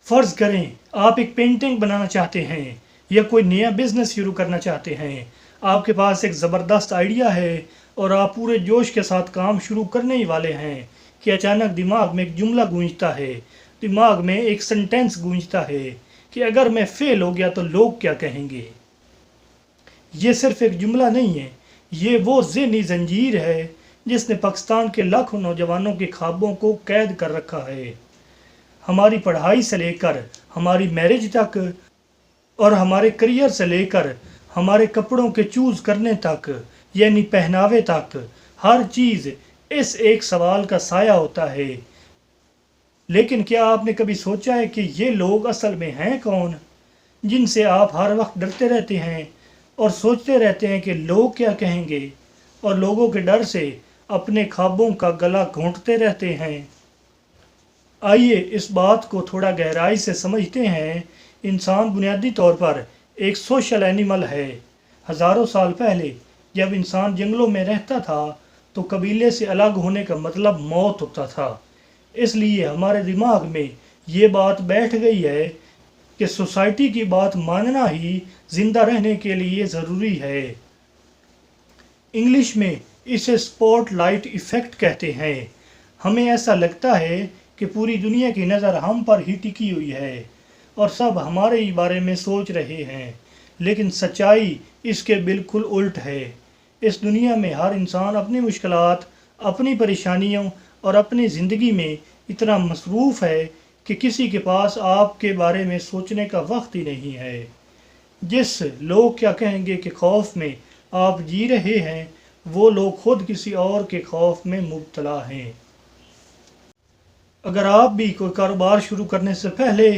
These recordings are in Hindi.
फ़र्ज़ करें आप एक पेंटिंग बनाना चाहते हैं या कोई नया बिज़नेस शुरू करना चाहते हैं। आपके पास एक ज़बरदस्त आइडिया है और आप पूरे जोश के साथ काम शुरू करने ही वाले हैं कि अचानक दिमाग में एक जुमला गूंजता है, दिमाग में एक सेंटेंस गूंजता है कि अगर मैं फ़ेल हो गया तो लोग क्या कहेंगे। ये सिर्फ एक जुमला नहीं है, ये वो ज़हनी ज़ंजीर है जिसने पाकिस्तान के लाखों नौजवानों के ख्वाबों को कैद कर रखा है। हमारी पढ़ाई से लेकर हमारी मैरिज तक और हमारे करियर से लेकर हमारे कपड़ों के चूज़ करने तक, यानी पहनावे तक, हर चीज़ इस एक सवाल का साया होता है। लेकिन क्या आपने कभी सोचा है कि ये लोग असल में हैं कौन, जिनसे आप हर वक्त डरते रहते हैं और सोचते रहते हैं कि लोग क्या कहेंगे, और लोगों के डर से अपने ख्वाबों का गला घोंटते रहते हैं। आइए इस बात को थोड़ा गहराई से समझते हैं। इंसान बुनियादी तौर पर एक सोशल एनिमल है। हज़ारों साल पहले जब इंसान जंगलों में रहता था तो कबीले से अलग होने का मतलब मौत होता था। इसलिए हमारे दिमाग में ये बात बैठ गई है कि सोसाइटी की बात मानना ही ज़िंदा रहने के लिए ज़रूरी है। इंग्लिश में इसे स्पॉटलाइट इफ़ेक्ट कहते हैं। हमें ऐसा लगता है कि पूरी दुनिया की नज़र हम पर ही टिकी हुई है और सब हमारे ही बारे में सोच रहे हैं, लेकिन सच्चाई इसके बिल्कुल उल्ट है। इस दुनिया में हर इंसान अपनी मुश्किलात, अपनी परेशानियों और अपनी ज़िंदगी में इतना मसरूफ़ है कि किसी के पास आपके बारे में सोचने का वक्त ही नहीं है। जिस लोग क्या कहेंगे के खौफ में आप जी रहे हैं, वो लोग खुद किसी और के खौफ में मुब्तला हैं। अगर आप भी कोई कारोबार शुरू करने से पहले,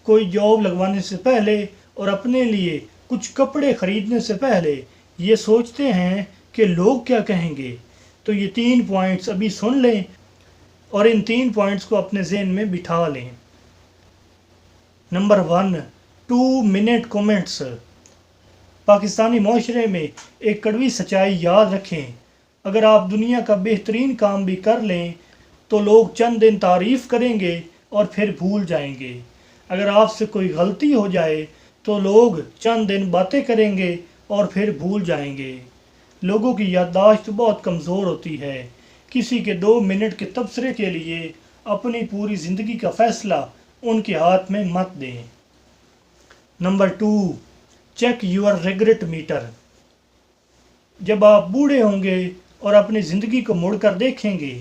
कोई जॉब लगवाने से पहले और अपने लिए कुछ कपड़े ख़रीदने से पहले ये सोचते हैं कि लोग क्या कहेंगे, तो ये 3 पॉइंट्स अभी सुन लें और इन 3 पॉइंट्स को अपने ज़हन में बिठा लें। Number 1, 2 minute comments. पाकिस्तानी माशरे में एक कड़वी सच्चाई याद रखें, अगर आप दुनिया का बेहतरीन काम भी कर लें तो लोग चंद दिन तारीफ़ करेंगे और फिर भूल जाएंगे। अगर आपसे कोई गलती हो जाए तो लोग चंद दिन बातें करेंगे और फिर भूल जाएंगे। लोगों की याददाश्त बहुत कमज़ोर होती है। किसी के 2 मिनट के तबसरे के लिए अपनी पूरी ज़िंदगी का फ़ैसला उनके हाथ में मत दें। Number 2, check your regret meter. जब आप बूढ़े होंगे और अपनी ज़िंदगी को मुड़कर देखेंगे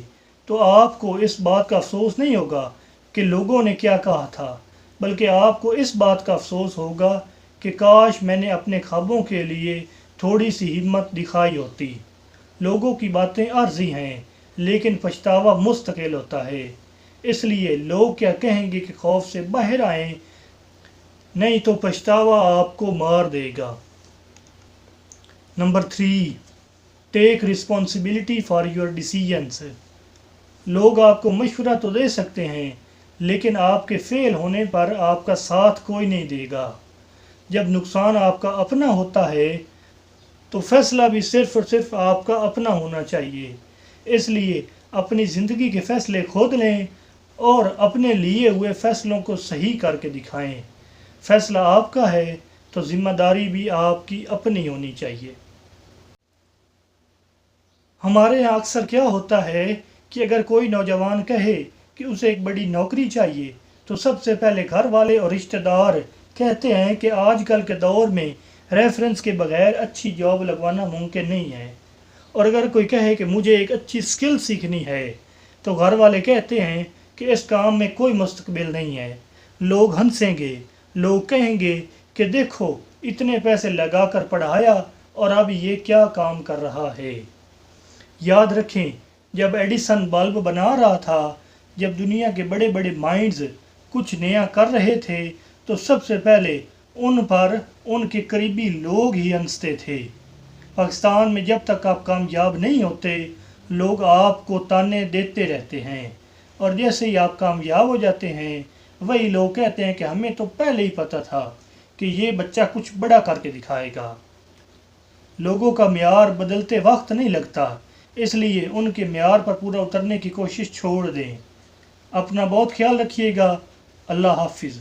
तो आपको इस बात का अफसोस नहीं होगा कि लोगों ने क्या कहा था, बल्कि आपको इस बात का अफसोस होगा कि काश मैंने अपने ख्वाबों के लिए थोड़ी सी हिम्मत दिखाई होती। लोगों की बातें आर्जी हैं, लेकिन पछतावा मुस्तकिल होता है। इसलिए लोग क्या कहेंगे कि खौफ से बाहर आएं, नहीं तो पछतावा आपको मार देगा। Number 3, take responsibility for your decisions. लोग आपको मशवरा तो दे सकते हैं, लेकिन आपके फेल होने पर आपका साथ कोई नहीं देगा। जब नुकसान आपका अपना होता है तो फैसला भी सिर्फ़ और सिर्फ आपका अपना होना चाहिए। इसलिए अपनी ज़िंदगी के फ़ैसले खुद लें और अपने लिए हुए फ़ैसलों को सही करके दिखाएं। फ़ैसला आपका है तो ज़िम्मेदारी भी आपकी अपनी होनी चाहिए। हमारे यहाँ अक्सर क्या होता है कि अगर कोई नौजवान कहे कि उसे एक बड़ी नौकरी चाहिए तो सबसे पहले घर वाले और रिश्तेदार कहते हैं कि आजकल के दौर में रेफरेंस के बगैर अच्छी जॉब लगवाना मुमकिन नहीं है। और अगर कोई कहे कि मुझे एक अच्छी स्किल सीखनी है तो घर वाले कहते हैं कि इस काम में कोई मुस्तकबिल नहीं है। लोग हंसेंगे, लोग कहेंगे कि देखो इतने पैसे लगा कर पढ़ाया और अब ये क्या काम कर रहा है। याद रखें, जब एडिसन बल्ब बना रहा था, जब दुनिया के बड़े बड़े माइंड्स कुछ नया कर रहे थे तो सबसे पहले उन पर उनके करीबी लोग ही हंसते थे। पाकिस्तान में जब तक आप कामयाब नहीं होते, लोग आपको ताने देते रहते हैं, और जैसे ही आप कामयाब हो जाते हैं वही लोग कहते हैं कि हमें तो पहले ही पता था कि ये बच्चा कुछ बड़ा करके दिखाएगा। लोगों का म्यार बदलते वक्त नहीं लगता, इसलिए उनके म्यार पर पूरा उतरने की कोशिश छोड़ दें। अपना बहुत ख्याल रखिएगा। अल्लाह हाफिज़।